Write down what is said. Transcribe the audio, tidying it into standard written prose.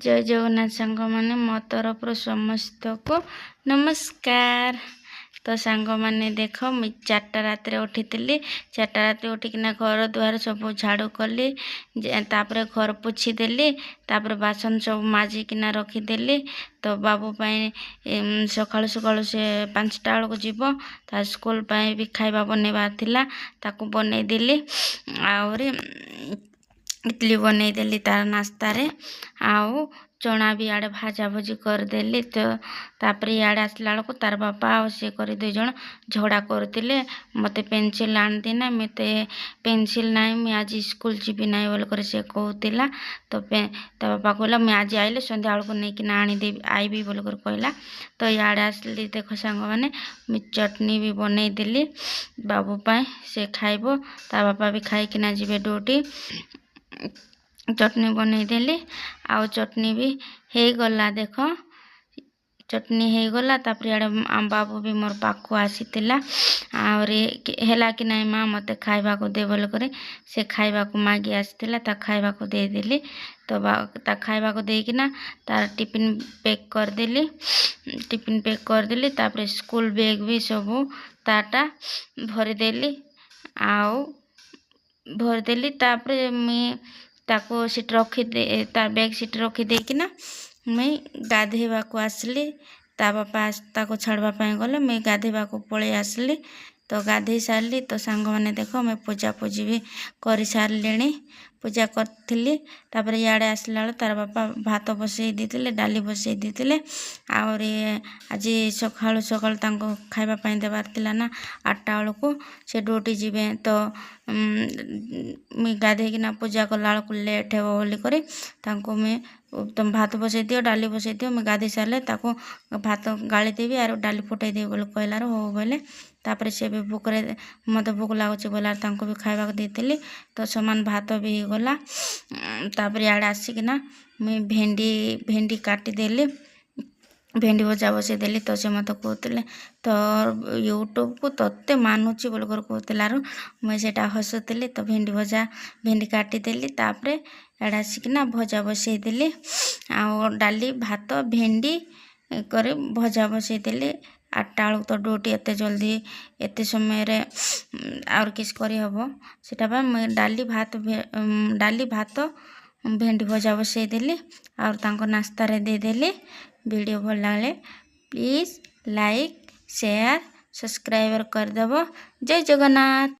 जय जगन्नाथ सांग मैंने मो तरफ समस्त को नमस्कार। तो सांग मैंने देख मुझे 4टा रात उठी 4टा रात उठिकिना घर द्वार सब झाड़ू कली तापर घर पोछी देली तापर बासन सब माजिकिना रखीदेली। तो बाबू सकाळु सकाळु से 5टा बेलू जीव ता स्कूल भी खाଇବା बनैबार थिला ताकू बनै देली आउरी इडली बनै देली तार नाश्ता रे आउ चना भी आड़े भाजा भुजी करदेली। तो तापर इे आसला बेलू तार बापा सी कर 2 जन झगड़ा करते मते पेनसिल आन देना मते पेनसिल ना मुझे आज स्कूल जीवी ना बोल से कहला। तो बापा कहला मुझे आज आइले संध्या बेलू नहीं कि आनीदेवी आईबी बोल कहला। तो इे आसली देख सांग मैंने मुझे चटनी भी बनईदेली बाबू से खाइब ता बापा भी खाइकिना जीवे ड्यूटी। चटनी बनईदेली आउ चटनी भी हो गला देख चटनी हो गला। तापर इे बाबू भी मोर पाखु आसीला आला कि नहीं माँ मते खाइबा को दे बोल करे से खाइबा को मागी आसीला ता खाइबा को दे देली। तो ता खाइबा को देकिना तार टिफिन पैक करदेली तापर स्कूल बैग भी सब ताटा भरीदेली आउ भरदेली। तापर मुई ताको सीट रखी तार बैग सीट रखी देकिना मुई गाधेबा को आसली ता बापा ताको छाड़वाई गले मुई गाधेबा को पलि आसली। तो गाधे सारी तो सांग मैंने देख मैं पूजा पूजी भी कर सारे पूजा करी। तापर इे आसला बेलू तार बापा भात बसई देते डाली बसई देते आउरी आज सकाळु सकाळु तांको खाइबापी देवार थिला ना 8टा बेलू से ड्यूटी जीवे। तो मुई गाधेकिना पूजा कला बेलू लेट हे बोलिक मुई तुम भात बसई दियो डाली बसई दियो मुई गाधे सारे ताको भात गाली देवी आर डाली फुटाई देवी बोल कहलार हो बोले। तापर से भी भोकरे मत भोक लगुच बोलार तांको भी खाइबा देती। तो समान भात भी गला। तापर इे आसिकिना मुई भेंडी काटिदेली भेंडी भजा बसईदेली। तो से मत कहते तो यूट्यूब को तोते मानुची बोल कहलार मुई सेटा हसुली। तो भेंडी काटिदेली तापर इे आसिकिना भजा बसईदेली आ डाली भात भेंडी कर भजा बसईदेली। 8टा बेलू तो ड्यूटी एत जल्दी एत समय रे और किस करी हबो सेटा मुई डाली भात भेंडी भजा बसईदेली और तांको नाश्ता रे देदेली। वीडियो भल लगे प्लीज लाइक शेयर सब्सक्राइब करदेव। जय जगन्नाथ।